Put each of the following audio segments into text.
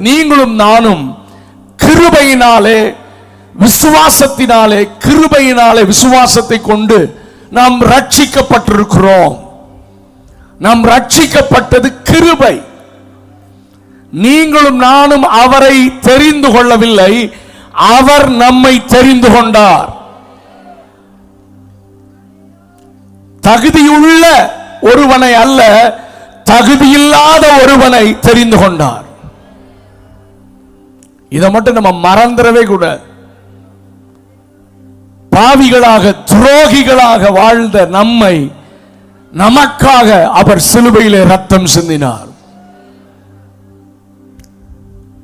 நீங்களும் நானும் கிருபையினாலே விசுவாசத்தினாலே விசுவாசத்தை கொண்டு நாம் ரட்சிக்கப்பட்டிருக்கிறோம். நாம் ரட்சிக்கப்பட்டது கிருபை. நீங்களும் நானும் அவரை தெரிந்து கொள்ளவில்லை, அவர் நம்மை தெரிந்து கொண்டார். தகுதியுள்ள ஒருவனை அல்ல, தகுதியில்லாத ஒருவனை தெரிந்து கொண்டார். இதை மட்டும் நம்ம மறந்துடவே கூட. பாவிகளாக துரோகிகளாக வாழ்ந்த நம்மை நமக்காக அவர் சிலுவையிலே ரத்தம் சிந்தினார்.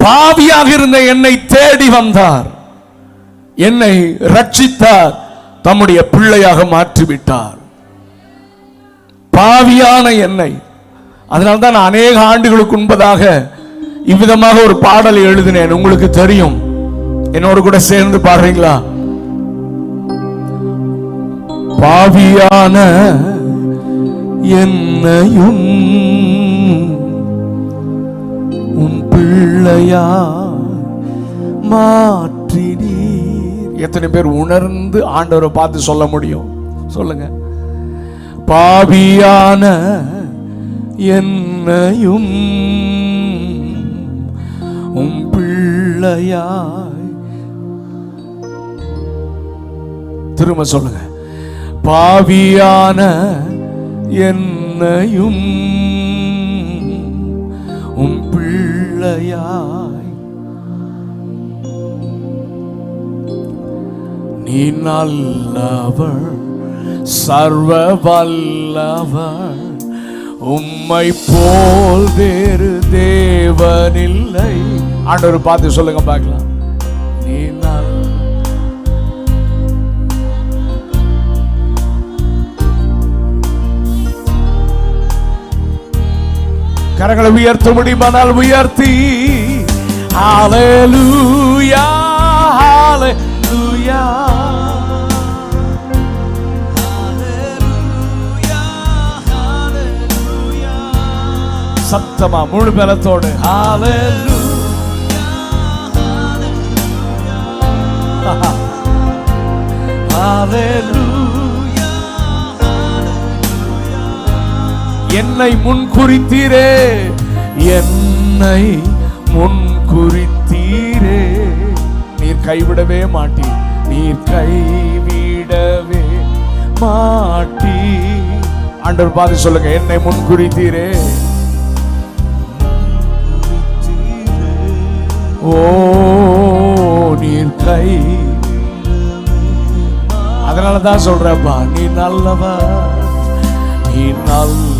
பாவியாக இருந்த என்னை தேடி வந்தார், என்னை ரட்சித்தார், தம்முடைய பிள்ளையாக மாற்றிவிட்டார். பாவியான என்னை. அதனால்தான் நான் அநேக ஆண்டுகளுக்கு முன்பதாக இவ்விதமாக ஒரு பாடலை எழுதினேன். உங்களுக்கு தெரியும், என்னோடு கூட சேர்ந்து பாடுறீங்களா? பாவியான என்னையும் உன் பிள்ளையா மாற்றினீர். எத்தனை பேர் உணர்ந்து ஆண்டவரை பார்த்து சொல்ல முடியும்? சொல்லுங்க. பாவியான என்னையும் உன் பிள்ளையாய். திரும்ப சொல்லுங்க. பாவியான என்னையும் உன் பிள்ளையாய். நீ நல்லவர், சர்வ வல்லவர், உம்மை போல் வேறு தேவனில்லை. ஆண்டவர் பார்த்து சொல்லுங்க பார்க்கலாம். நீ கரங்களை உயர்த்த முடியுமானால் உயர்த்தி ஹல்லேலூயா ஹல்லேலூயா ஹல்லேலூயா. சத்தமா முழு பலத்தோடு ஹல்லேலூயா ஹல்லேலூயா. என்னை முன்குறித்தீரே, என்னை முன்குறித்தீரே. நீர் கைவிடவே மாட்டீர், நீர் கைவிடவே மாட்டீர். ஆண்டவர் பார்த்து சொல்லுங்க. என்னை முன்குறித்தீரே. ஓ நீர் கை. அதனாலதான் சொல்றப்பா, நீ நல்லவர், நீ நல்லவர்.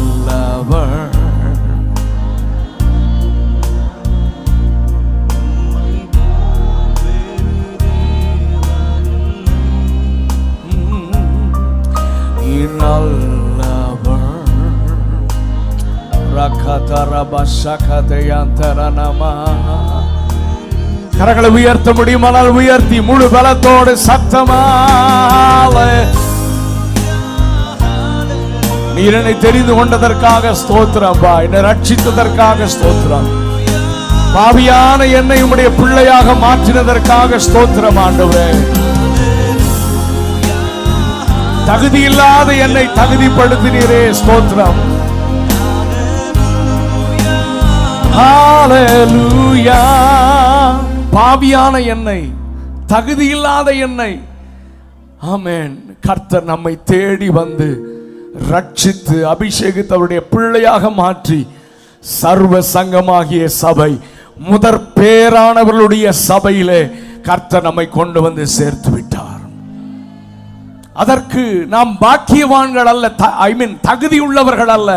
நீ நல்லவர். ரகதரபஷகதயந்தரனமா. கரங்களை உயர்த்த முடியுமானால் உயர்த்தி முழு பலத்தோடு சத்தமாக. நீர் என்னை தெரிந்து கொண்டதற்காக ஸ்தோத்திரம், என்னை ரட்சித்ததற்காக ஸ்தோத்திரம். பாவியான என்னை உம்முடைய பிள்ளையாக மாற்றினதற்காக ஸ்தோத்திரம் ஆண்டவரே. தகுதி இல்லாத என்னை தகுதிப்படுத்தினீரே, ஸ்தோத்திரம். ஹல்லேலூயா. பாவியான என்னை, தகுதி இல்லாத என்னை, ஆமென், கர்த்தர் நம்மை தேடி வந்து ரட்சித்து அபிஷேகித்து அவருடைய பிள்ளையாக மாற்றி சர்வ சங்கமாகிய சபை, முதற் பேரானவர்களுடைய சபையிலே கர்த்தர் நம்மை கொண்டு வந்து சேர்த்து விட்டார். அதற்கு நாம் பாக்கியவான்கள் அல்ல, தகுதி உள்ளவர்கள் அல்ல,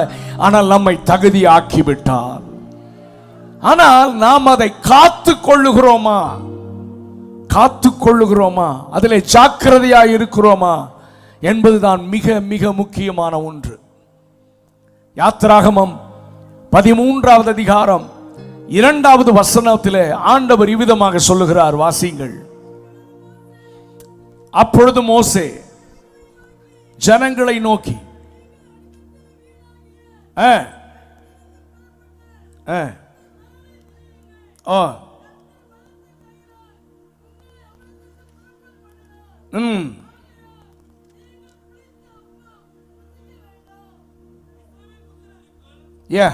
ஆனால் நம்மை தகுதி ஆக்கிவிட்டார். ஆனால் நாம் அதை காத்துக் கொள்ளுகிறோமா, அதிலே ஜாக்கிரதையாய் இருக்கிறோமா என்பதுதான் மிக மிக முக்கியமான ஒன்று. யாத்திராகமம் 13வது அதிகாரம் 2வது வசனத்திலே ஆண்டவர் இவ்விதமாக சொல்லுகிறார், வாசியுங்கள். அப்பொழுது மோசே ஜனங்களை நோக்கி, ஓ ஏ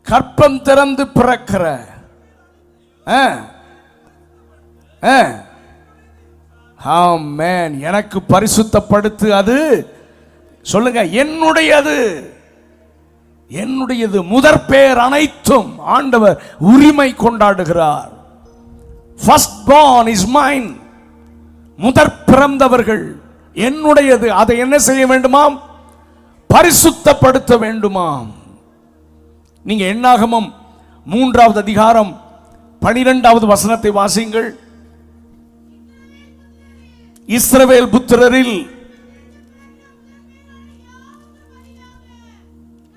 கற்பம் திறந்து பிறக்கிற ஆமென். எனக்கு பரிசுத்தப்படுத்து, அது சொல்லுங்க என்னுடையது, என்னுடையது. முதற் பேர் அனைத்தும் ஆண்டவர் உரிமை கொண்டாடுகிறார். First born is mine. முதற் பிறந்தவர்கள் என்னுடையது. அதை என்ன செய்ய வேண்டுமாம்? பரிசுத்தப்படுத்த வேண்டுமாம். நீங்க என்னாகமம் 3வது அதிகாரம் 12வது வசனத்தை வாசியுங்கள். இஸ்ரவேல் புத்திரரில்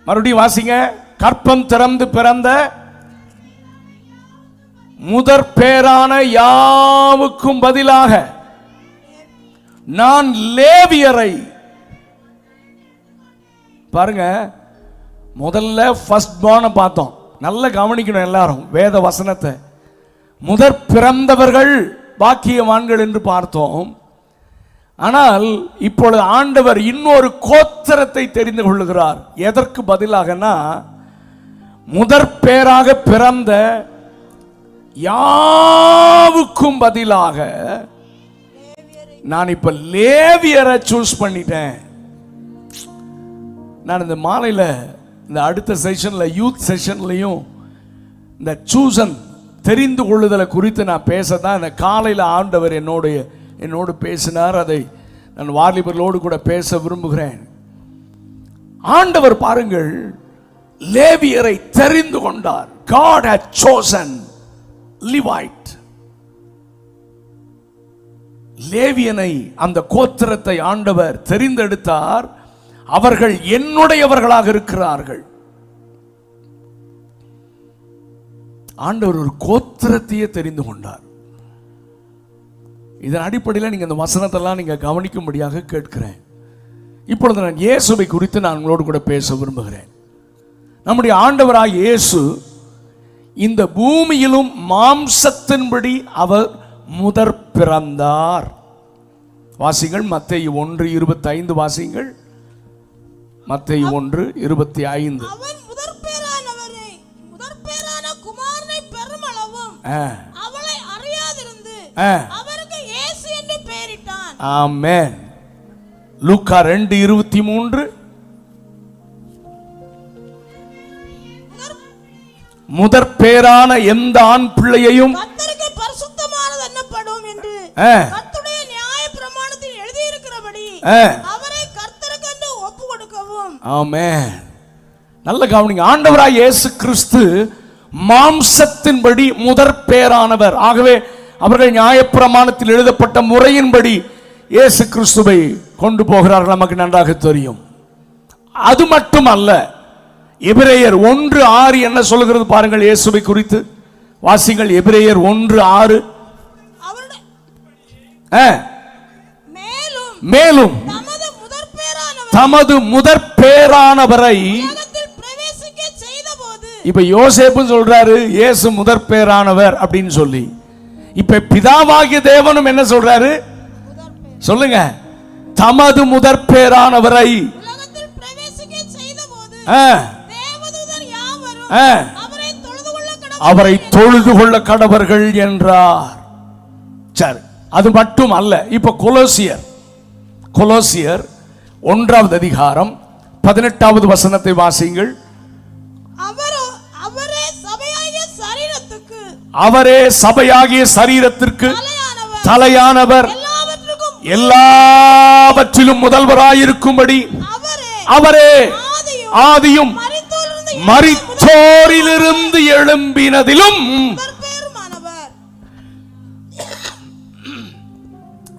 மறுபடியும் வாசிங்க. கற்பம் திறந்து பிறந்த முதற் பேரான யாவுக்கும் பதிலாக நான் லேவியரை, பாருங்க, முதல்ல ஃபர்ஸ்ட் பார்ன் பார்த்தோம். நல்ல கவனிக்கணும் எல்லாரும் வேத வசனத்தை. முதற் பிறந்தவர்கள் பாக்கியவான்கள் என்று பார்த்தோம். ஆனால் இப்பொழுது ஆண்டவர் இன்னொரு கோத்திரத்தை தெரிந்து கொள்ளுகிறார். எதற்கு பதிலாகனா, முதற் பேராக பிறந்த யாவுக்கும் பதிலாக நான் இப்ப லேவியரை சூஸ் பண்ணிட்டேன். நான் இந்த மாலையில இந்த அடுத்த செஷன்ல யூத் செஷன்லையும் இந்த சூசன் தெரிந்து கொள்ளுதலை குறித்து நான் பேசதான் இந்த காலையில் ஆண்டவர் என்னோடு பேசினார். அதை நான் வாலிபர்களோடு கூட பேச விரும்புகிறேன். ஆண்டவர் பாருங்கள், லேவியரை தெரிந்து கொண்டார். God had chosen Levite. லேவியனை, அந்த கோத்திரத்தை ஆண்டவர் தெரிந்தெடுத்தார். அவர்கள் என்னுடையவர்களாக இருக்கிறார்கள். ஆண்டவர் ஒரு கோத்திரத்தையே தெரிந்து கொண்டார். இதன் அடிப்படையில் நீங்க இந்த வசனத்தெல்லாம் நீங்க கவனிக்கும்படியாக கேட்கிறேன். இப்பொழுது நான் இயேசுவை குறித்து நான் உங்களோடு கூட பேச விரும்புகிறேன். நம்முடைய ஆண்டவராகிய இயேசு இந்த பூமியிலும் மாம்சத்தின்படி அவர் முதற் பிறந்தார். வாசிங்கள் மத்தேயு 1:25 வாசிங்கள். மத்தேயு 1:25. அவன் முதற்பேரானவரை, முதற்பேரான குமாரனை பெருமளவும் அவளை அறியாதிருந்து அவருக்கு இயேசு என்று பெயரிட்டான். ஆமென். லூக்கா 2:23. முதற் பேரான எந்த ஆண் பிள்ளையையும் கர்த்தருக்கு பரிசுத்தமானது என்னப்படும் என்று கர்த்தருடைய நியாயப்பிரமாணத்தில் எழுதியிருக்கிறபடி அவரை கர்த்தருக்கு என்று ஒப்புக்கொடுக்கவும். ஆமென். நல்ல கவனிங்க. ஆண்டவராய் இயேசு கிறிஸ்து மாம்சத்தின்படி முதற் பேரானவர். ஆகவே அவர்கள் நியாயப்பிரமாணத்தில் எழுதப்பட்ட முறையின்படி இயேசு கிறிஸ்துவை கொண்டு போகிறார்கள், நமக்கு நன்றாக தெரியும். அது மட்டுமல்ல, எபிரேயர் 1:6 என்ன சொல்லுகிறது பாருங்கள் இயேசுவை குறித்து. வாசிங்கள் எபிரேயர் 1:6. மேலும் தமது முதற் பேரானவரை, இப்ப யோசேப்பும் சொல்றாரு இயேசு முதற் பேரானவர் அப்படின்னு சொல்லி. இப்ப பிதாவாகிய தேவனும் என்ன சொல்றாரு சொல்லுங்க? தமது முதற் பேரானவரை அவரை தொழுது கொள்ள கடவர்கள் என்றார். சரி, அது மட்டும் அல்ல. இப்ப கொலோசியர் 1வது அதிகாரம் 18வது வசனத்தை வாசியுங்கள். அவரே சபையாகிய சரீரத்திற்கு தலையானவர், எல்லாவற்றிலும் முதல்வராயிருக்கும்படி அவரே ஆதியும் மரித்தோரிலிருந்து எழும்பினதிலும்.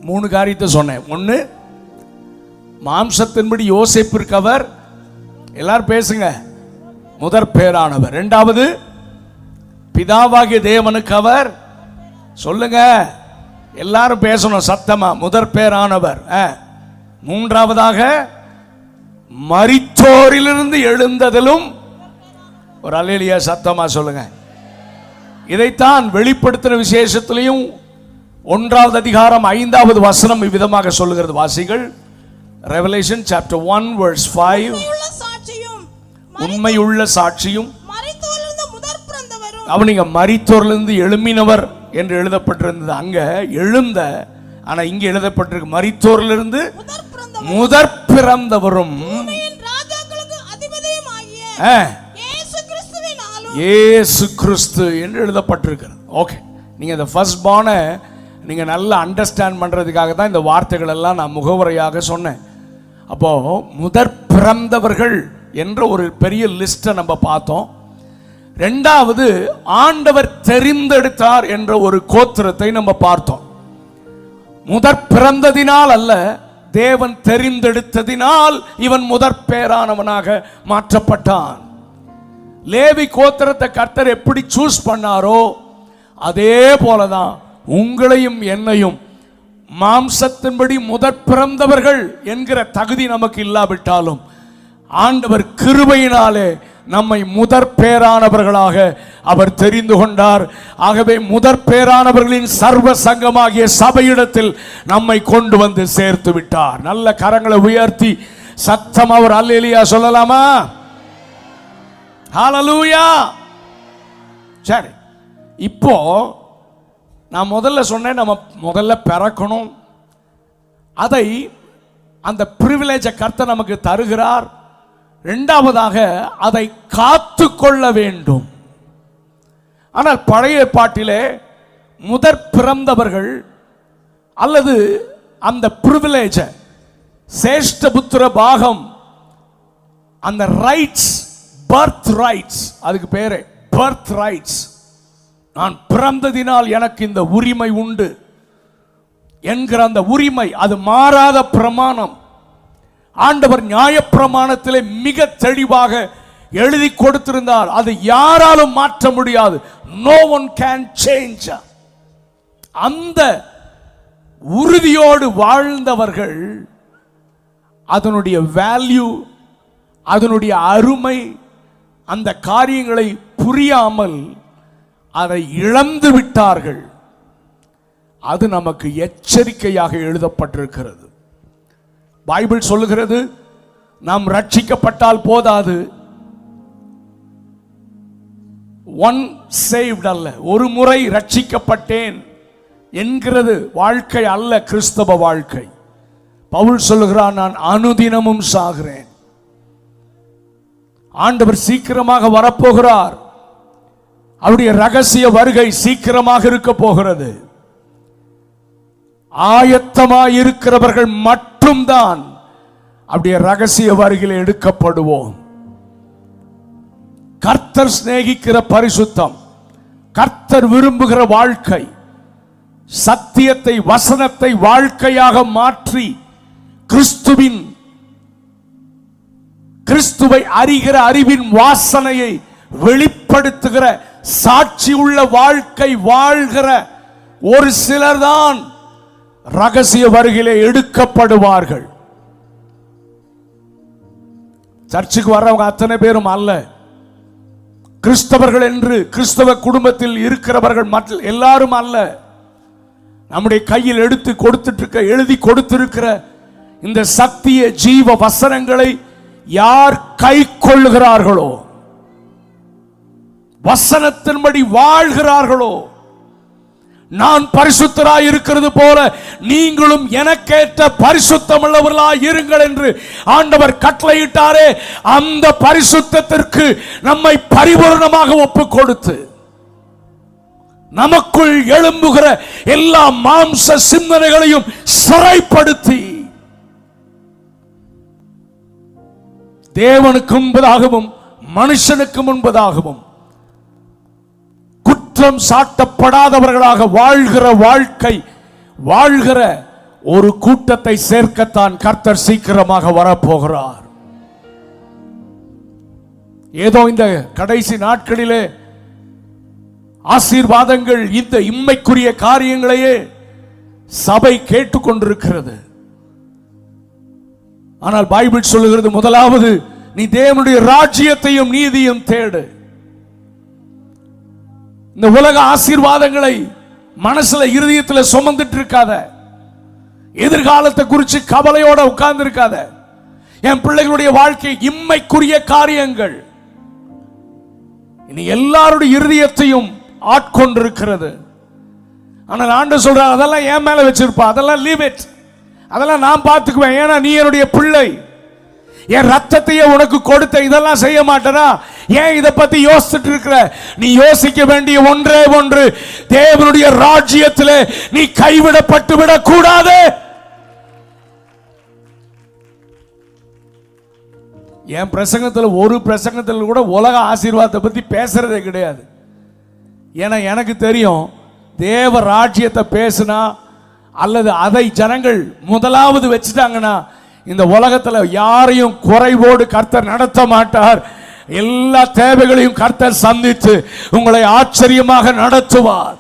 3 காரியத்தை சொன்னேன். 1, மாம்சத்தின்படி யோசேப்பிற்கு அவர், எல்லாரும் பேசுங்க, முதற் பேரானவர். 2வது, பிதாவாகிய தேவனுக்கு அவர், சொல்லுங்க, எல்லாரும் பேசணும் சத்தமா, முதற் பேரானவர். 3வதாக, மரித்தோரிலிருந்து எழுந்ததிலும் ஒரு அல்லேலூயா சத்தமா சொல்லுங்க. இதைத்தான் வெளிப்படுத்தின விசேஷத்திலையும் 1வது அதிகாரம் 5வது வசனம் இவ்விதமாக சொல்லுகிறது. வாசிகள். Revelation chapter 1 verse 5. உண்மையுள்ள சாட்சியும் அவனிங்க மரித்தோரிலிருந்து எழும்பினவர் என்று எழுதப்பட்டிருந்தது. அங்க எழுந்த, ஆனா இங்க எழுதப்பட்டிருக்கு மரித்தோரிலிருந்து முதற் பிறந்தவரும் இயேசு கிறிஸ்து என்று எழுதப்பட்டிருக்கிறது. ஓகே, நீங்க இந்த ஃபர்ஸ்ட் பார்ன நீங்க நல்லா அண்டர்ஸ்டாண்ட் பண்றதுக்காக தான் இந்த வார்த்தைகள் எல்லாம் நான் முகவுரையாக சொன்னேன். அப்போ முதற் பிறந்தவர்கள் என்ற ஒரு பெரிய லிஸ்ட்டை நம்ம பார்த்தோம். ரெண்டாவது, ஆண்டவர் தெரிந்தெடுத்தார் என்ற ஒரு கோத்திரத்தை நம்ம பார்த்தோம். முதற் பிறந்ததினால் அல்ல, தேவன் தெரிந்தெடுத்ததினால் இவன் முதற் பேரானவனாக மாற்றப்பட்டான். லேவி கோத்திரத்தை கர்த்தர் எப்படி சூஸ் பண்ணாரோ அதே போலதான் உங்களையும் என்னையும் மாம்சத்தின்படி முதற் பிறந்தவர்கள் என்கிற தகுதி நமக்கு இல்லாவிட்டாலும் ஆண்டவர் கிருபையினாலே நம்மை முதற் பேரானவர்களாக அவர் தெரிந்து கொண்டார். ஆகவே முதற் பேரானவர்களின் சர்வ சங்கமாகிய சபையிடத்தில் நம்மை கொண்டு வந்து சேர்த்து விட்டார். நல்ல கரங்களை உயர்த்தி சத்தம் அவர் அல்லேலூயா சொல்லலாமா? ஹல்லேலூயா. சரி, இப்போ நான் முதல்ல சொன்னேன், நம்ம முதல்ல பிறக்கணும். அதை அந்த பிரிவிலேஜை கர்த்தர் நமக்கு தருகிறார். இரண்டாவதாக அதை காத்து கொள்ள வேண்டும். ஆனால் பழைய ஏற்பாட்டிலே முதற் பிறந்தவர்கள் அல்லது அந்த பிரிவிலேஜ் சேஷ்டபுத்திர பாகம், அந்த ரைட்ஸ், பர்த் ரைட்ஸ், அதுக்கு பேரு பர்த் ரைட்ஸ். நான் பிறந்ததினால் எனக்கு இந்த உரிமை உண்டு என்கிற அந்த உரிமை, அது மாறாத பிரமாணம். ஆண்டவர் நியாயப்பிரமாணத்திலே மிக தெளிவாக எழுதி கொடுத்திருந்தார். அது யாராலும் மாற்ற முடியாது. No one can change. அந்த உறுதியோடு வாழ்ந்தவர்கள் அதனுடைய வேல்யூ, அதனுடைய அருமை, அந்த காரியங்களை புரியாமல் அதை இழந்து விட்டார்கள். அது நமக்கு எச்சரிக்கையாக எழுதப்பட்டிருக்கிறது. பைபிள் சொல்லுகிறது, நாம் ரட்சிக்கப்பட்டால் போதாது. ஒன் சேவ்ட் அல்ல, ஒரு முறை ரட்சிக்கப்பட்டேன் என்கிறது வாழ்க்கை அல்ல கிறிஸ்தவ வாழ்க்கை. பவுல் சொல்லுகிறான், நான் அனுதினமும் சாகிறேன். ஆண்டவர் சீக்கிரமாக வரப்போகிறார். அவருடைய ரகசிய வருகை சீக்கிரமாக இருக்க போகிறது. ஆயத்தமாயிருக்கிறவர்கள் மட்டும்தான் அப்படியே ரகசிய வருகையில் எடுக்கப்படுவோம். கர்த்தர் சிநேகிக்கிற பரிசுத்தம், கர்த்தர் விரும்புகிற வாழ்க்கை, சத்தியத்தை வசனத்தை வாழ்க்கையாக மாற்றி கிறிஸ்துவை அறிகிற அறிவின் வாசனையை வெளிப்படுத்துகிற சாட்சி உள்ள வாழ்க்கை வாழ்கிற ஒரு சிலர்தான் ரகசிய வருகையிலே எடுக்கப்படுவார்கள். சர்ச்சுக்கு வர்றவங்க அத்தனை பேரும் அல்ல. கிறிஸ்தவர்கள் என்று கிறிஸ்தவ குடும்பத்தில் இருக்கிறவர்கள் மற்ற எல்லாரும் அல்ல. நம்முடைய கையில் எடுத்து கொடுத்துட்டு எழுதி கொடுத்திருக்கிற இந்த சத்திய ஜீவ வசனங்களை யார் கை கொள்ளுகிறார்களோ, வசனத்தின்படி வாழ்கிறார்களோ, நான் பரிசுத்தராய் இருக்கிறது போல நீங்களும் எனக்கேற்ற பரிசுத்தமுள்ளவர்களாய் இருங்கள் என்று ஆண்டவர் கட்டளையிட்டாரே, அந்த பரிசுத்தத்திற்கு நம்மை பரிபூர்ணமாக ஒப்புக் கொடுத்து நமக்குள் எழும்புகிற எல்லா மாம்ச சிந்தனைகளையும் சிறைப்படுத்தி தேவனுக்கு முன்பதாகவும் மனுஷனுக்கு முன்பதாகவும் குற்றம் சாட்டப்படாதவர்களாக வாழ்கிற வாழ்க்கை வாழ்கிற ஒரு கூட்டத்தை சேர்க்கத்தான் கர்த்தர் சீக்கிரமாக வரப்போகிறார். ஏதோ இந்த கடைசி நாட்களிலே ஆசீர்வாதங்கள், இந்த இம்மைக்குரிய காரியங்களையே சபை கேட்டுக்கொண்டிருக்கிறது. ஆனால் பைபிள் சொல்லுகிறது, முதலாவது நீ தேவனுடைய ராஜ்யத்தையும் நீதியும் தேடு. இந்த உலக ஆசீர்வாதங்களை மனசுல இருதயத்துல சுமந்துட்டு இருக்காத. எதிர்காலத்தை குறித்து கவலையோட உட்கார்ந்து இருக்காத. என் பிள்ளைகளுடைய வாழ்க்கை இம்மைக்குரிய காரியங்கள் இனி எல்லாருடைய இருதயத்தையும் ஆட்கொண்டிருக்கிறது. ஆனால் ஆண்டவர் சொல்றார், அதெல்லாம் என் மேல வச்சிருப்பா, அதெல்லாம் லீவ் இட், அதெல்லாம் நான் பார்த்துக்குவேன். ஏன்னா நீ என்னுடைய பிள்ளை, என் ரத்தத்தையே உனக்கு கொடுத்த, இதெல்லாம் செய்ய மாட்டேனா? ஏன் இதை பத்தி யோசிச்சுட்டு இருக்கிற? நீ யோசிக்க வேண்டிய ஒன்றே ஒன்று, தேவனுடைய ராஜ்யத்திலே நீ கைவிடப்பட்டு விடக் கூடாது. என் பிரசங்கத்தில் ஒரு பிரசங்கத்தில் கூட உலக ஆசீர்வாதத்தை பத்தி பேசுறதே கிடையாது. ஏன்னா எனக்கு தெரியும், தேவ ராஜ்யத்தை பேசினா அல்லது அதை ஜனங்கள் முதலாவது வச்சுட்டாங்கன்னா இந்த உலகத்தில் யாரையும் குறைவோடு கர்த்தர் நடத்த மாட்டார். எல்லா தேவைகளையும் கர்த்தர் சந்தித்து உங்களை ஆச்சரியமாக நடத்துவார்.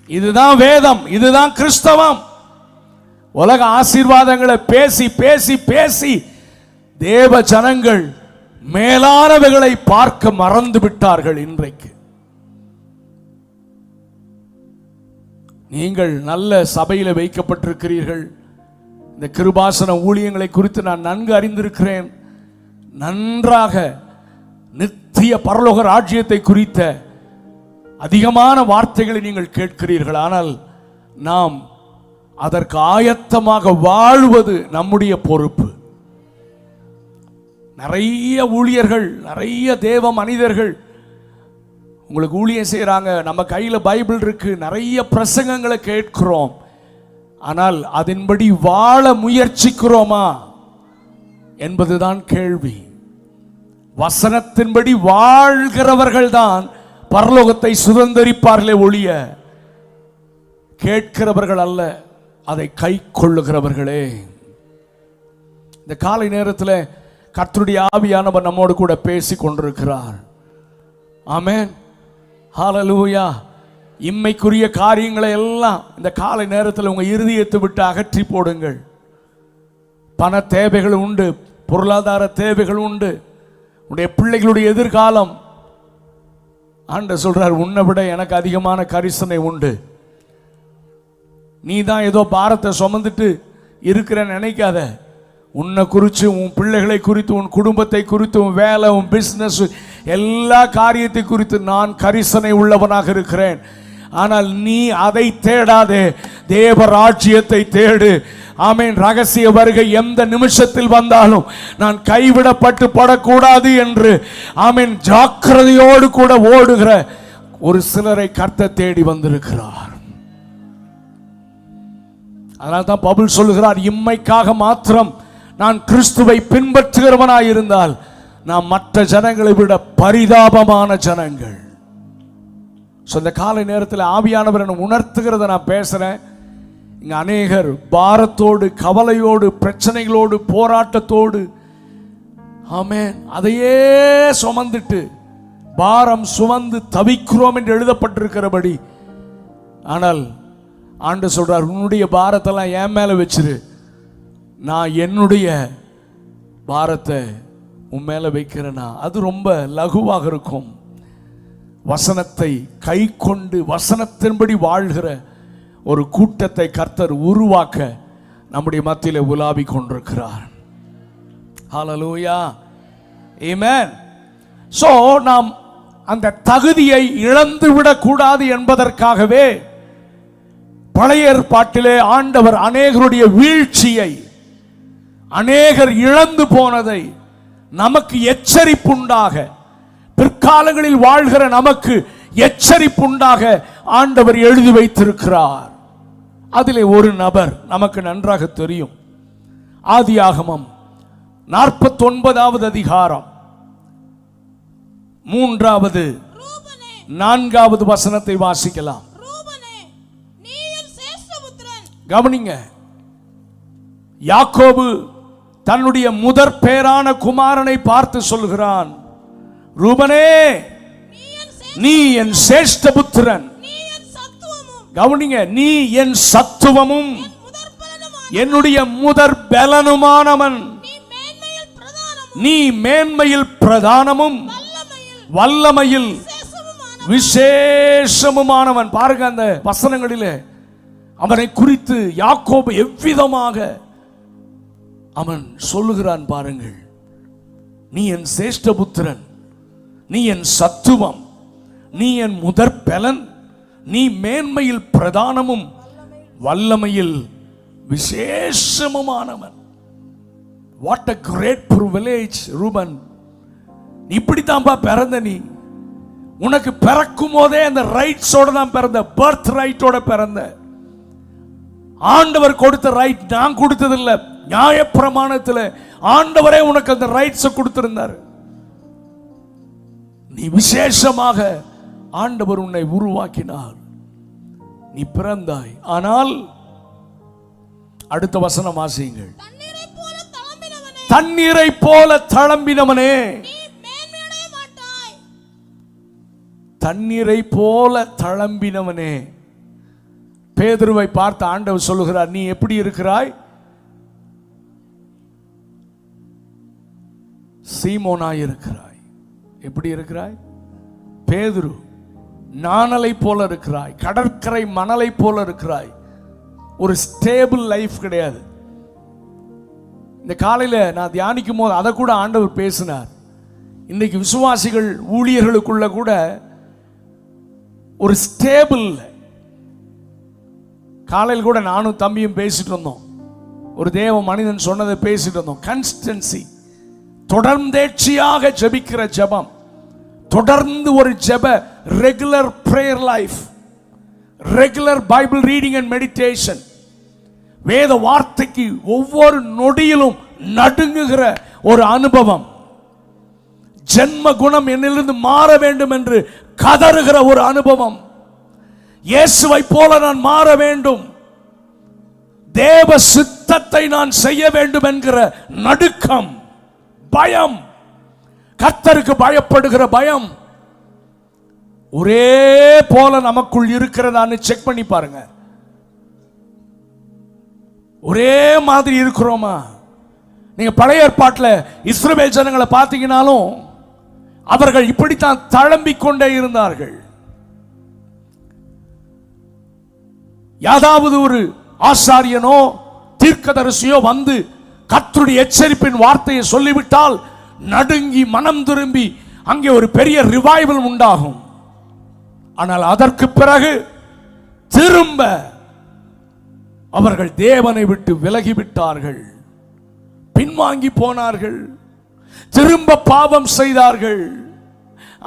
இதுதான் வேதம், இதுதான் கிறிஸ்தவம். உலக ஆசீர்வாதங்களை பேசி பேசி பேசி தேவ ஜனங்கள் மேலானவைகளை பார்க்க மறந்து விட்டார்கள். இன்றைக்கு நீங்கள் நல்ல சபையில் வைக்கப்பட்டிருக்கிறீர்கள். இந்த கிருபாசன ஊழியங்களை குறித்து நான் நன்கு அறிந்திருக்கிறேன். நன்றாக நித்திய பரலோக ராஜ்யத்தை குறித்த அதிகமான வார்த்தைகளை நீங்கள் கேட்கிறீர்கள். ஆனால் நாம் அதற்கு ஆயத்தமாக வாழ்வது நம்முடைய பொறுப்பு. நிறைய ஊழியர்கள், நிறைய தேவ மனிதர்கள் உங்களுக்கு ஊழியம் செய்கிறாங்க. நம்ம கையில் பைபிள் இருக்கு, நிறைய பிரசங்கங்களை கேட்கிறோம். ஆனால் அதன்படி வாழ முயற்சிக்கிறோமா என்பதுதான் கேள்வி. வசனத்தின்படி வாழ்கிறவர்கள் தான் பரலோகத்தை சுதந்தரிப்பார்களே ஒழிய கேட்கிறவர்கள் அல்ல, அதை கை கொள்ளுகிறவர்களே. இந்த காலை நேரத்தில் கர்த்தருடைய ஆவியானவர் நம்மோடு கூட பேசி கொண்டிருக்கிறார். ஆமென், ஹல்லேலூயா. இம்மைக்குரிய காரியங்களை எல்லாம் இந்த காலை நேரத்தில் உங்கள் இருதயத்தை விட்டு அகற்றி போடுங்கள். பண தேவைகள் உண்டு, பொருளாதார தேவைகள் உண்டு, உடைய பிள்ளைகளுடைய எதிர்காலம். ஆண்டவர் சொல்றார், உன்னை விட எனக்கு அதிகமான கரிசனை உண்டு. நீ தான் ஏதோ பாரத்தை சுமந்துட்டு இருக்கிற நினைக்காத. உன்னை குறித்து, உன் பிள்ளைகளை குறித்து, உன் குடும்பத்தை குறித்து, உன் வேலை, உன் பிஸ்னஸ், எல்லா காரியத்தை குறித்து நான் கரிசனை உள்ளவனாக இருக்கிறேன். ஆனால் நீ அதை தேடாதே, தேவ ராஜ்யத்தை தேடு. ஆமென். ரகசிய வருகை எந்த நிமிஷத்தில் வந்தாலும் நான் கைவிடப்பட்டு படக்கூடாது என்று ஆமென் ஜாக்கிரதையோடு கூட ஓடுகிற ஒரு சிலரை கர்த்தர் தேடி வந்திருக்கிறார். அதனால தான் பவுல் சொல்லுகிறார், இம்மைக்காக மாத்திரம் நான் கிறிஸ்துவை பின்பற்றுகிறவனாய் இருந்தால் நாம் மற்ற ஜனங்களை விட பரிதாபமான ஜனங்கள். இந்த காலை நேரத்தில் ஆவியானவர் என்னை உணர்த்துகிறத நான் பேசுறேன். இங்க அநேகர் பாரத்தோடு, கவலையோடு, பிரச்சனைகளோடு, போராட்டத்தோடு, ஆமென், அதையே சுமந்துட்டு பாரம் சுமந்து தவிக்கிறோம் என்று எழுதப்பட்டிருக்கிறபடி. ஆனால் ஆண்டு சொல்றார், உன்னுடைய பாரத்தெல்லாம் என் மேல வச்சிரு, நான் என்னுடைய பாரத்தை உன் மேல வைக்கிறேனா. அது ரொம்ப லகுவாக இருக்கும். வசனத்தை கை கொண்டு வசனத்தின்படி வாழ்கிற ஒரு கூட்டத்தை கர்த்தர் உருவாக்க நம்முடைய மத்தியிலே உலாவி கொண்டிருக்கிறார். ஹல்லேலூயா, ஆமென். சோ நாம் அந்த தகுதியை இழந்து விடக்கூடாது என்பதற்காகவே பழைய ஏற்பாட்டிலே ஆண்டவர் அநேகருடைய வீழ்ச்சியை, அநேகர் இழந்து போனதை நமக்கு எச்சரிப்புண்டாக, பிற்காலங்களில் வாழ்கிற நமக்கு எச்சரிப்புண்டாக ஆண்டவர் எழுதி வைத்திருக்கிறார். அதிலே ஒரு நபர் நமக்கு நன்றாக தெரியும். ஆதியாகமம் 49வது அதிகாரம் 3வது 4வது வசனத்தை வாசிக்கலாம். கவனிங்க, யாக்கோபு தன்னுடைய முதற் பேரான குமாரனை பார்த்து சொல்கிறான், ரூபனே, நீ என் சேஷ்ட புத்திரன். கவனிங்க, நீ என் சத்துவமும் என்னுடைய முதற் பலனுமானவன். நீ மேன்மையில் பிரதானமும் வல்லமையில் விசேஷமுமானவன். பாருங்க அந்த வசனங்களிலே அவனை குறித்து யாக்கோபு எவ்விதமாக அவன் சொல்லுகிறான் பாருங்கள். நீ என் சேஷ்டபுத்திரன், நீ என் சத்துவம், நீ என் முதற் பெலன், நீ மேன்மையில் பிரதானமும் வல்லமையில் விசேஷமுமானவன். What a great privilege Reuben. இப்படித்தான்பா பிறந்த நீ. உனக்கு பிறக்கும் போதே அந்த ரைட்ஸோட தான் பிறந்த, பர்த் ரைட்டோட பிறந்த. ஆண்டவர் கொடுத்த ரைட் நான் கொடுத்ததில்லை. நியாயப்பிரமாணத்தில் ஆண்டவரே உனக்கு அந்த ரைட்ஸை கொடுத்திருந்தார். நீ விசேஷமாக ஆண்டவர் உன்னை உருவாக்கினார். நீ பிறந்தாய். ஆனால் அடுத்த வசனம் வாசியுங்கள். தண்ணீரை போல தளம்பினவனே, தண்ணீரை போல தளம்பினவனே. பேதுருவை பார்த்து ஆண்டவர் சொல்லுகிறார், நீ எப்படி இருக்கிறாய்? சீமோனாய் இருக்கிறாய். எப்படி இருக்கிறாய்? பேதுரு, நாணலை போல இருக்கிறாய், கடற்கரை மணலை போல இருக்கிறாய். ஒரு ஸ்டேபிள் லைஃப் கிடையாது. இந்த காலையில் நான் தியானிக்கும் போது அதை கூட ஆண்டவர் பேசினார். இன்னைக்கு விசுவாசிகள் ஊழியர்களுக்குள்ள கூட ஒரு ஸ்டேபிள். காலையில் கூட நானும் தம்பியும் பேசிட்டு இருந்தோம். ஒரு தேவ மனிதன் சொன்னதை பேசிட்டு இருந்தோம். கன்ஸ்டன்சி, தொடர்ந்தேட்சியாக ஜெபிக்கிற ஜெபம், தொடர்ந்து ஒரு ஜெப, regular prayer life, regular Bible reading and meditation. வேத வார்த்தைக்கு ஒவ்வொரு நொடியிலும் நடுங்குகிற ஒரு அனுபவம். ஜென்ம குணம் என்னிலிருந்து மாற வேண்டும் என்று கதறுகிற ஒரு அனுபவம். இயேசுவை போல நான் மாற வேண்டும், தேவ சித்தத்தை நான் செய்ய வேண்டும் என்கிற நடுக்கம், பயம், கர்த்தருக்கு பயப்படுகிற பயம் ஒரே போல நமக்குள் இருக்கிறதான்னு செக் பண்ணி பாருங்க. ஒரே மாதிரி இருக்கிறோமா? நீங்க பழைய ஏற்பாட்டில் இஸ்ரவேல் ஜனங்களை பார்த்தீங்கன்னாலும் அவர்கள் இப்படித்தான் தளம்பிக் கொண்டே இருந்தார்கள். யாதாவது ஒரு ஆசாரியனோ தீர்க்கதரிசியோ வந்து கர்த்தருடைய எச்சரிப்பின் வார்த்தையை சொல்லிவிட்டால் நடுங்கி மனம் திரும்பி அங்கே ஒரு பெரிய ரிவைவல் உண்டாகும். ஆனால் அதற்கு பிறகு திரும்ப அவர்கள் தேவனை விட்டு விலகிவிட்டார்கள், பின்வாங்கி போனார்கள், திரும்ப பாவம் செய்தார்கள்.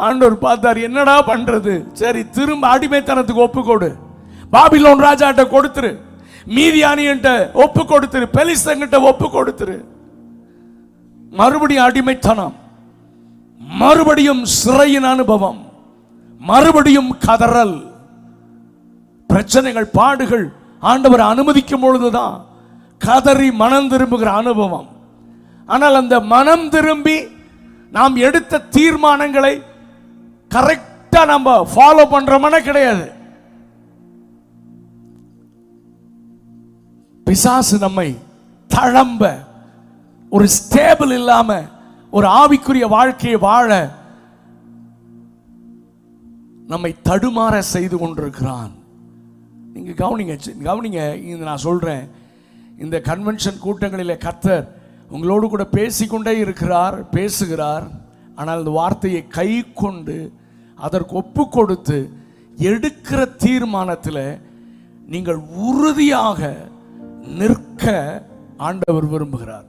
ஆண்டவர் பார்த்தார், என்னடா பண்றது? சரி, திரும்ப அடிமைத்தனத்துக்கு ஒப்புக்கொடு, பாபிலோன் ராஜாட்ட கொடுத்துரு, மீதியானியன்ட்ட ஒப்பு கொடுத்துரு, பெலிஸ்தங்கிட்ட ஒப்பு கொடுத்துரு. மறுபடியும் அடிமைத்தனம், மறுபடியும் சிறையின் அனுபவம், மறுபடியும் கதறல், பிரச்சனைகள், பாடுகள். ஆண்டவர் அனுமதிக்கும் பொழுதுதான் கதறி மனம் திரும்புகிற அனுபவம். ஆனால் அந்த மனம் திரும்பி நாம் எடுத்த தீர்மானங்களை கரெக்டா நம்ம ஃபாலோ பண்றோம்னா கிடையாது. பிசாசு நம்மை தளம்ப, ஒரு ஸ்டேபிள் இல்லாம ஒரு ஆவிக்குரிய வாழ்க்கையை வாழ நம்மை தடுமாற செய்து கொண்டிருக்கிறான். நீங்க கவனிங்க. நான் சொல்றேன், இந்த கன்வென்ஷன் கூட்டங்களில் கர்த்தர் உங்களோடு கூட பேசிக்கொண்டே இருக்கிறார், பேசுகிறார். ஆனால் அந்த வார்த்தையை கை கொண்டு அதற்கு ஒப்பு கொடுத்து எடுக்கிற தீர்மானத்தில் நீங்கள் உறுதியாக நிற்க ஆண்டவர் விரும்புகிறார்.